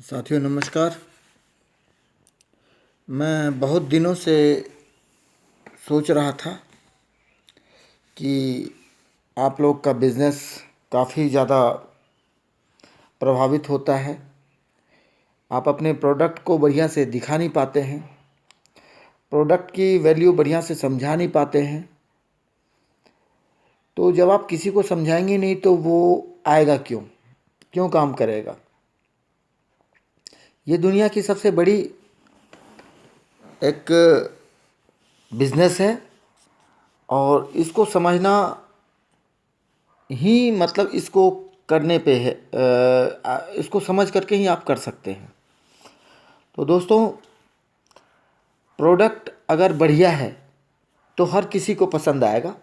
साथियों नमस्कार। मैं बहुत दिनों से सोच रहा था कि आप लोग का बिज़नेस काफ़ी ज़्यादा प्रभावित होता है। आप अपने प्रोडक्ट को बढ़िया से दिखा नहीं पाते हैं, प्रोडक्ट की वैल्यू बढ़िया से समझा नहीं पाते हैं। तो जब आप किसी को समझाएंगे नहीं तो वो आएगा क्यों, क्यों काम करेगा। ये दुनिया की सबसे बड़ी एक बिज़नेस है और इसको समझना ही मतलब इसको करने पे है। इसको समझ करके ही आप कर सकते हैं। तो दोस्तों, प्रोडक्ट अगर बढ़िया है तो हर किसी को पसंद आएगा।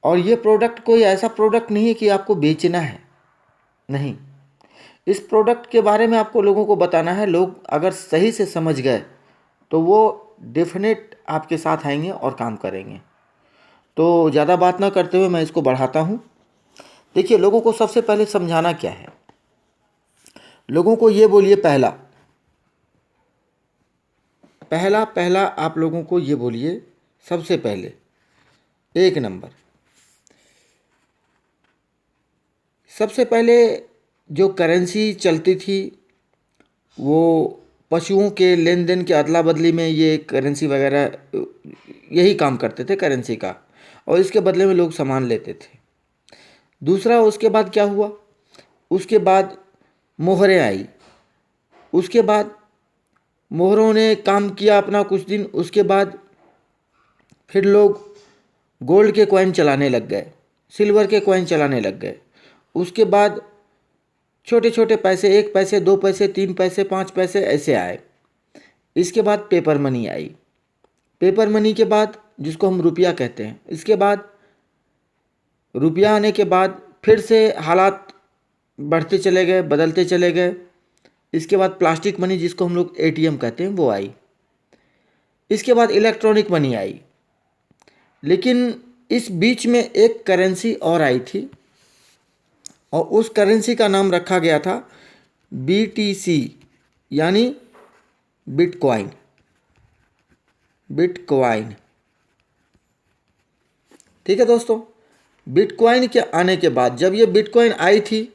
और ये प्रोडक्ट कोई ऐसा प्रोडक्ट नहीं है कि आपको बेचना है, नहीं। इस प्रोडक्ट के बारे में आपको लोगों को बताना है। लोग अगर सही से समझ गए तो वो डेफिनेट आपके साथ आएंगे और काम करेंगे। तो ज़्यादा बात ना करते हुए मैं इसको बढ़ाता हूँ। देखिए, लोगों को सबसे पहले समझाना क्या है। लोगों को ये बोलिए, पहला पहला पहला आप लोगों को ये बोलिए, सबसे पहले एक नंबर, सबसे पहले जो करेंसी चलती थी वो पशुओं के लेन देन के अदला बदली में ये करेंसी वगैरह यही काम करते थे, करेंसी का। और इसके बदले में लोग सामान लेते थे। दूसरा, उसके बाद क्या हुआ, उसके बाद मोहरें आई। उसके बाद मोहरों ने काम किया अपना कुछ दिन। उसके बाद फिर लोग गोल्ड के कॉइन चलाने लग गए, सिल्वर के कॉइन चलाने लग गए। उसके बाद छोटे छोटे पैसे, 1 पैसे, 2 पैसे, 3 पैसे, 5 पैसे ऐसे आए। इसके बाद paper money I. Paper money के बाद, जिसको हम रुपया कहते हैं, इसके बाद रुपया आने के बाद फिर से हालात बढ़ते चले गए, बदलते चले गए। इसके बाद प्लास्टिक मनी, जिसको हम लोग एटीएम कहते हैं, वो आई। इसके बाद इलेक्ट्रॉनिक मनी आई। लेकिन इस बीच में एक करेंसी और आई थी और उस करेंसी का नाम रखा गया था BTC, यानी बिटकॉइन। बिटकॉइन, ठीक है दोस्तों। बिटकॉइन के आने के बाद, जब ये बिटकॉइन आई थी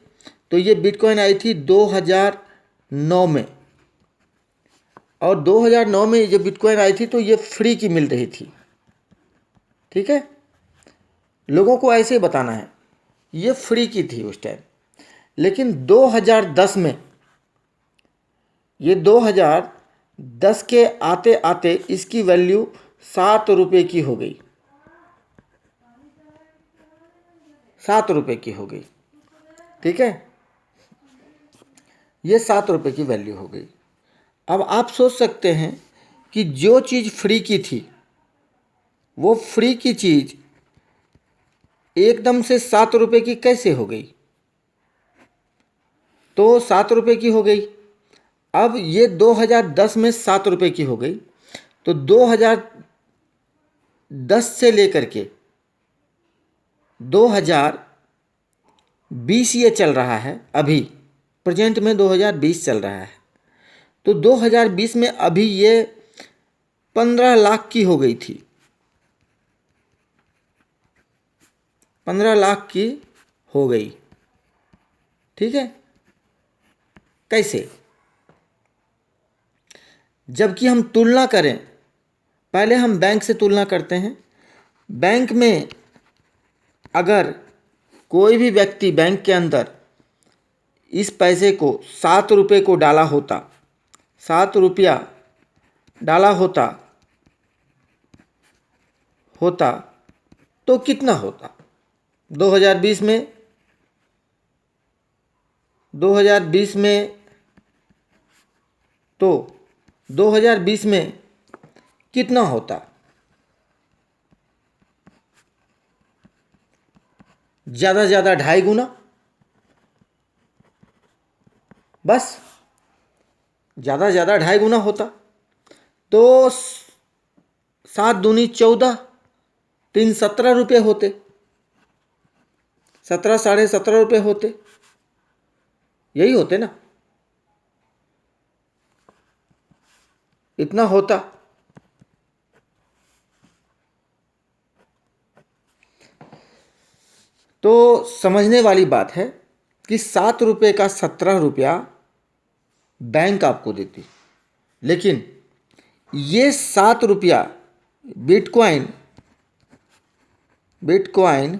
तो ये बिटकॉइन आई थी 2009 में। और 2009 में जब बिटकॉइन आई थी तो ये फ्री की मिल रही थी, ठीक है। लोगों को ऐसे ही बताना है, ये फ्री की थी उस टाइम। लेकिन 2010 में, ये 2010 के आते आते इसकी वैल्यू 7 रुपये की हो गई। 7 रुपये की हो गई, ठीक है। ये 7 रुपये की वैल्यू हो गई। अब आप सोच सकते हैं कि जो चीज़ फ्री की थी, वो फ्री की चीज़ एकदम से 7 रुपये की कैसे हो गई। तो 7 रुपये की हो गई। अब ये 2010 में 7 रुपये की हो गई, तो 2010 से लेकर के 2020 ये चल रहा है। अभी प्रेजेंट में 2020 चल रहा है। तो 2020 में अभी ये 15 लाख की हो गई थी। 15 लाख की हो गई, ठीक है। कैसे? जबकि हम तुलना करें, पहले हम बैंक से तुलना करते हैं। बैंक में अगर कोई भी व्यक्ति बैंक के अंदर इस पैसे को 7 रुपये को डाला होता, 7 रुपया डाला होता होता तो कितना होता 2020 में? 2020 में तो 2020 में कितना होता? ज़्यादा से ज़्यादा 2.5 गुना, बस। ज़्यादा से ज़्यादा 2.5 गुना होता। तो 7 दूनी 14, 3 17 रुपये होते, 17 साढ़े 17 रुपये होते, यही होते ना। इतना होता। तो समझने वाली बात है कि 7 रुपये का 17 रुपया बैंक आपको देती, लेकिन ये 7 रुपया बिटकॉइन बिटकॉइन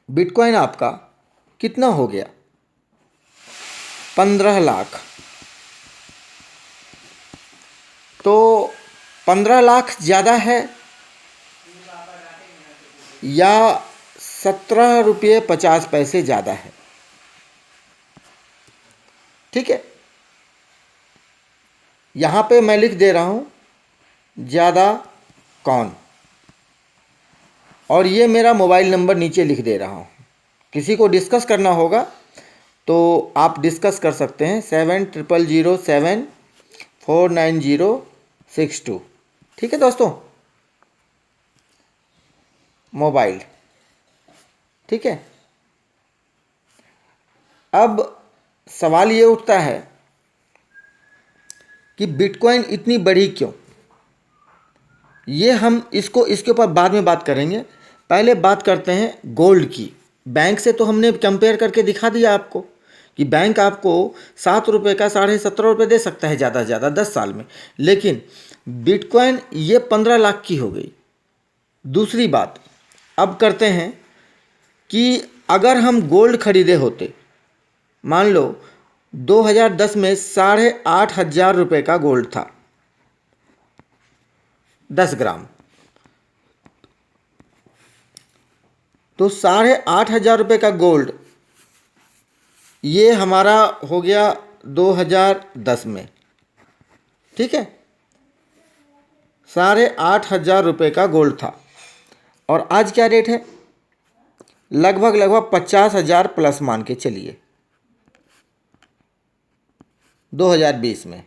बिटकॉइन आपका कितना हो गया? 15 लाख। तो 15 लाख ज़्यादा है या 17 रुपये 50 पैसे ज़्यादा है? ठीक है, यहाँ पे मैं लिख दे रहा हूँ ज़्यादा कौन, और ये मेरा मोबाइल नंबर नीचे लिख दे रहा हूँ। किसी को डिस्कस करना होगा तो आप डिस्कस कर सकते हैं, 7007 49062। ठीक है दोस्तों, मोबाइल। ठीक है, अब सवाल ये उठता है कि बिटकॉइन इतनी बढ़ी क्यों। ये हम इसके ऊपर बाद में बात करेंगे। पहले बात करते हैं गोल्ड की। बैंक से तो हमने कंपेयर करके दिखा दिया आपको कि बैंक आपको 7 रुपये का 17.5 रुपये दे सकता है ज़्यादा से ज़्यादा 10 साल में, लेकिन बिटकॉइन ये 15 लाख की हो गई। दूसरी बात अब करते हैं कि अगर हम गोल्ड खरीदे होते, मान लो 2010 में 8,500 रुपये का गोल्ड था, 10 ग्राम, तो 8,500 रुपये का गोल्ड ये हमारा हो गया 2010 में। ठीक है, 8,500 रुपये का गोल्ड था, और आज क्या रेट है? लगभग 50,000 प्लस मान के चलिए 2020 में।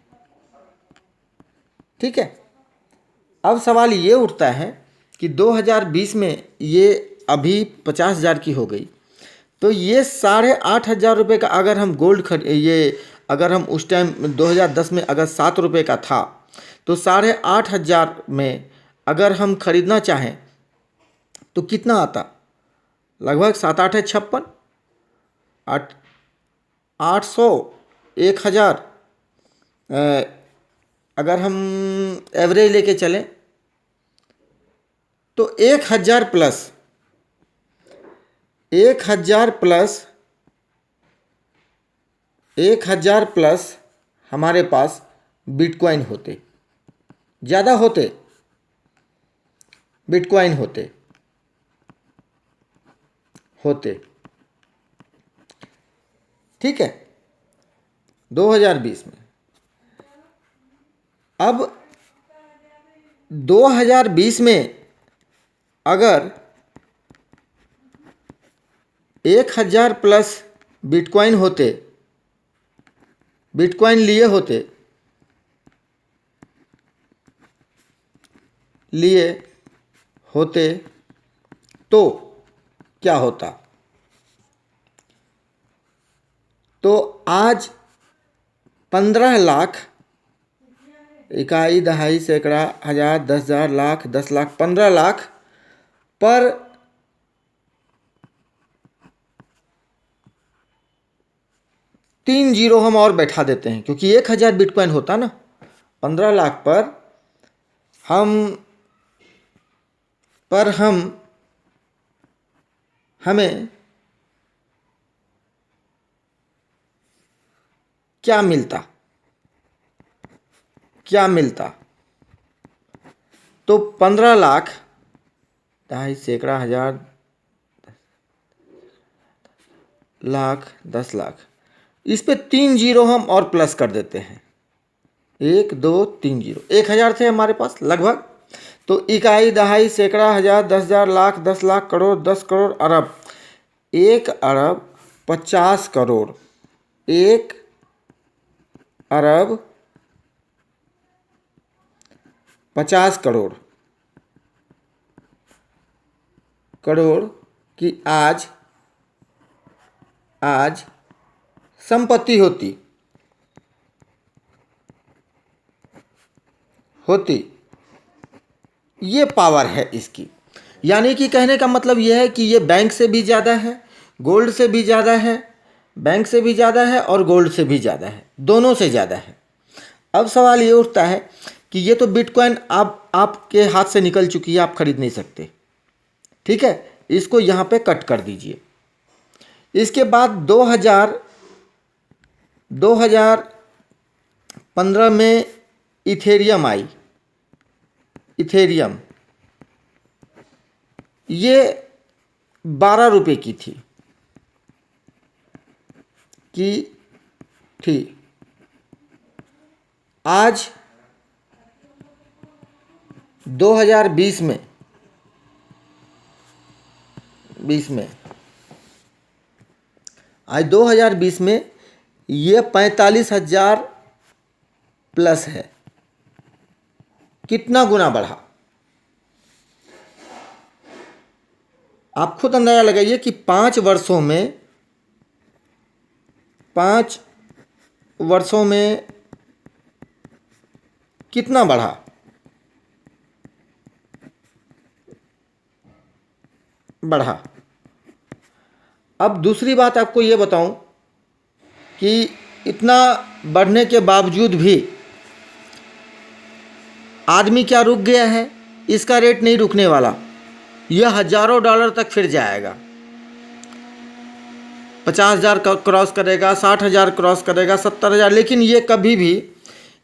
ठीक है, अब सवाल ये उठता है कि 2020 में ये अभी 50,000 की हो गई, तो ये 8,500 रुपये का अगर हम अगर हम उस टाइम 2010 में अगर 7 रुपये का था, तो 8,500 में अगर हम खरीदना चाहें तो कितना आता? लगभग 7 8 56, 800, 1,000, अगर हम एवरेज लेके चलें तो 1,000 प्लस 1,000 प्लस हमारे पास बिटकॉइन होते, ज़्यादा होते बिटकॉइन होते। ठीक है, 2020 में। अब 2020 में अगर 1,000 प्लस बिटकॉइन होते, बिटकॉइन लिए होते तो क्या होता? तो आज 15 लाख, इकाई दहाई सैकड़ा हजार 10,000 लाख 10 लाख 15 लाख पर 3 जीरो हम और बैठा देते हैं, क्योंकि 1,000 बिटकॉइन होता ना। 15 लाख पर हमें क्या मिलता? तो 15 लाख ढाई सैकड़ा हजार लाख 10 लाख, इस पे 3 जीरो हम और प्लस कर देते हैं। 1 2 3 जीरो, 1,000 थे हमारे पास लगभग। तो इकाई दहाई सैकड़ा हजार 10,000 लाख 10 लाख करोड़ 10 करोड़ अरब, 1,50,00,000,000, 1,50,00,000,000 की आज संपत्ति होती। होती। ये पावर है इसकी। यानी कि कहने का मतलब यह है कि ये बैंक से भी ज़्यादा है, गोल्ड से भी ज़्यादा है, बैंक से भी ज़्यादा है और गोल्ड से भी ज़्यादा है, दोनों से ज़्यादा है। अब सवाल ये उठता है कि ये तो बिटकॉइन आपके हाथ से निकल चुकी है, आप खरीद नहीं सकते, ठीक है, इसको यहाँ पे कट कर दीजिए। इसके बाद 2015 में इथेरियम आई। इथेरियम ये 12 रुपये की थी। आज 2020 में आज 2020 में ये 45,000 प्लस है। कितना गुना बढ़ा, आप खुद अंदाजा लगाइए कि 5 वर्षों में कितना बढ़ा। अब दूसरी बात आपको ये बताऊं कि इतना बढ़ने के बावजूद भी आदमी क्या रुक गया है, इसका रेट नहीं रुकने वाला, यह हज़ारों डॉलर तक फिर जाएगा। 50,000 क्रॉस करेगा, 60,000 क्रॉस करेगा, 70,000, लेकिन ये कभी भी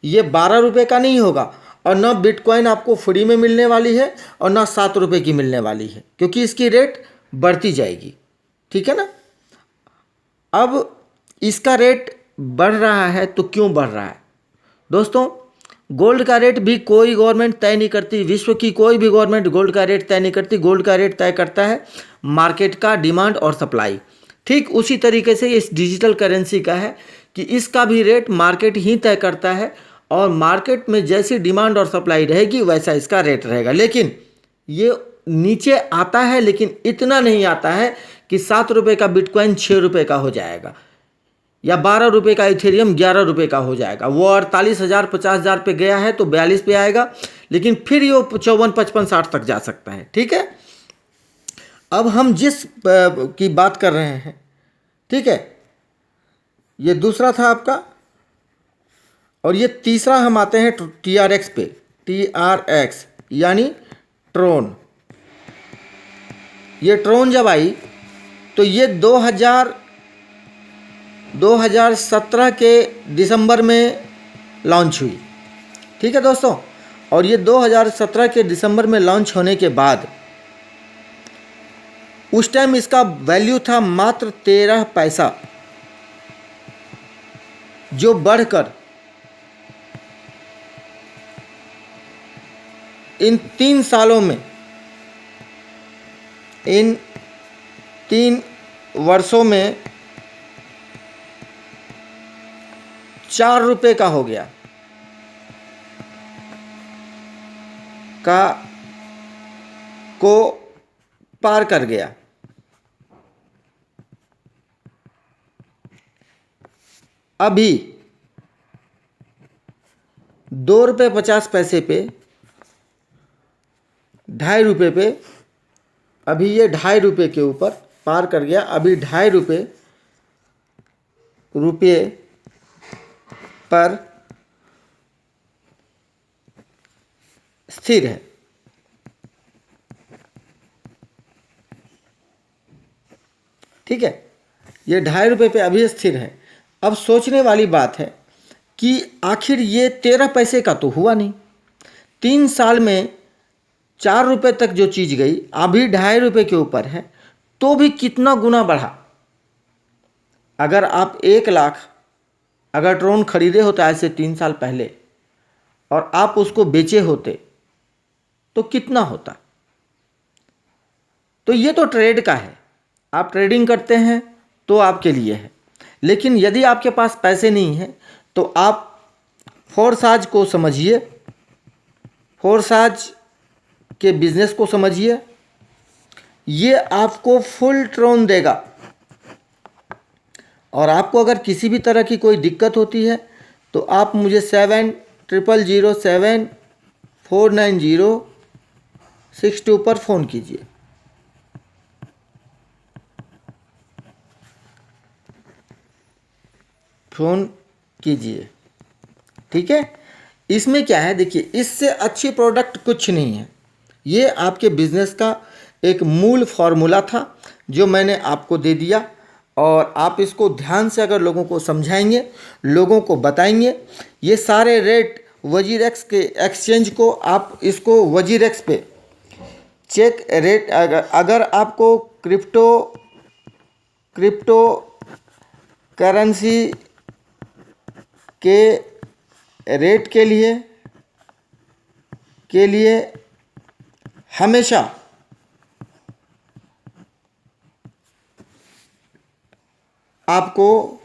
ये 12 रुपये का नहीं होगा। और ना बिटकॉइन आपको फ्री में मिलने वाली है और ना 7 रुपये की मिलने वाली है, क्योंकि इसकी रेट बढ़ती जाएगी, ठीक है ना। अब इसका रेट बढ़ रहा है तो क्यों बढ़ रहा है दोस्तों? गोल्ड का रेट भी कोई गवर्नमेंट तय नहीं करती, विश्व की कोई भी गवर्नमेंट गोल्ड का रेट तय नहीं करती। गोल्ड का रेट तय करता है मार्केट का डिमांड और सप्लाई। ठीक उसी तरीके से इस डिजिटल करेंसी का है कि इसका भी रेट मार्केट ही तय करता है, और मार्केट में जैसी डिमांड और सप्लाई रहेगी वैसा इसका रेट रहेगा। लेकिन ये नीचे आता है, लेकिन इतना नहीं आता है कि 7 रुपये का बिटकॉइन 6 रुपये का हो जाएगा, या 12 रुपये का इथेरियम 11 रुपये का हो जाएगा। वो 48,000 50,000 पे गया है तो 42 पे आएगा, लेकिन फिर ये 54 55 60 तक जा सकता है, ठीक है। अब हम जिस की बात कर रहे हैं, ठीक है, ये दूसरा था आपका, और ये तीसरा हम आते हैं TRX पे। TRX यानी ट्रोन। ये ट्रोन जब आई तो ये 2017 के दिसंबर में लॉन्च हुई, ठीक है दोस्तों। और ये 2017 के दिसंबर में लॉन्च होने के बाद उस टाइम इसका वैल्यू था मात्र 13 पैसा, जो बढ़कर इन 3 सालों में, इन 3 वर्षों में 4 रुपये का हो गया, को पार कर गया। अभी 2 रुपये 50 पैसे पे, 2.5 रुपये पे, अभी ये 2.5 रुपये के ऊपर पार कर गया। अभी 2.5 रुपये पर स्थिर है, ठीक है। ये 2.5 रुपये पे अभी स्थिर है। अब सोचने वाली बात है कि आखिर ये 13 पैसे का तो हुआ नहीं, 3 साल में 4 रुपये तक जो चीज़ गई, अभी 2.5 रुपये के ऊपर है, तो भी कितना गुना बढ़ा। अगर आप 1 लाख अगर ड्रोन खरीदे होते आज से 3 साल पहले, और आप उसको बेचे होते तो कितना होता। तो ये तो ट्रेड का है, आप ट्रेडिंग करते हैं तो आपके लिए है। लेकिन यदि आपके पास पैसे नहीं हैं तो आप फोरसाज को समझिए, फोरसाज के बिजनेस को समझिए। ये आपको फुल ट्रोन देगा, और आपको अगर किसी भी तरह की कोई दिक्कत होती है तो आप मुझे 7007 49062 पर फ़ोन कीजिए। फ़ोन कीजिए, ठीक है। इसमें क्या है, देखिए, इससे अच्छी प्रोडक्ट कुछ नहीं है। ये आपके बिजनेस का एक मूल फॉर्मूला था जो मैंने आपको दे दिया, और आप इसको ध्यान से अगर लोगों को समझाएंगे, लोगों को बताएंगे, ये सारे रेट वजीरेक्स के एक्सचेंज को आप इसको वजीरेक्स पे चेक रेट, अगर आपको क्रिप्टो करेंसी के रेट के लिए हमेशा आपको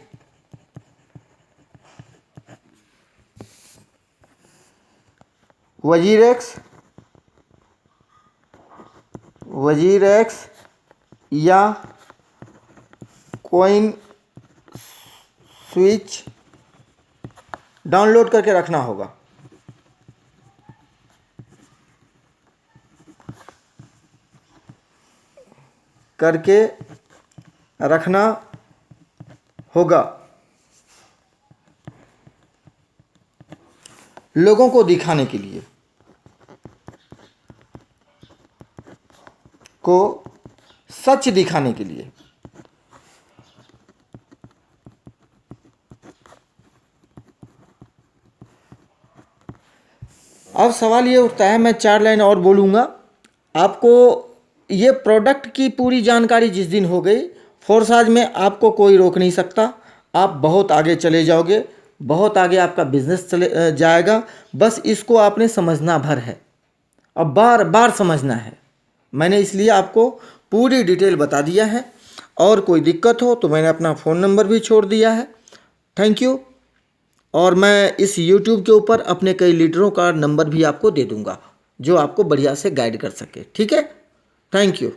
वजीरेक्स या कॉइन स्विच डाउनलोड करके रखना होगा। लोगों को दिखाने के लिए, सच दिखाने के लिए। अब सवाल ये उठता है, मैं 4 लाइन और बोलूँगा। आपको ये प्रोडक्ट की पूरी जानकारी जिस दिन हो गई, फोर्साज में आपको कोई रोक नहीं सकता। आप बहुत आगे चले जाओगे, बहुत आगे आपका बिजनेस चले जाएगा। बस इसको आपने समझना भर है, और बार बार समझना है। मैंने इसलिए आपको पूरी डिटेल बता दिया है, और कोई दिक्कत हो तो मैंने अपना फ़ोन नंबर भी छोड़ दिया है। Thank you. और मैं इस YouTube के ऊपर अपने कई लीडरों का नंबर भी आपको दे दूंगा जो आपको बढ़िया से गाइड कर सके, ठीक है। Thank you.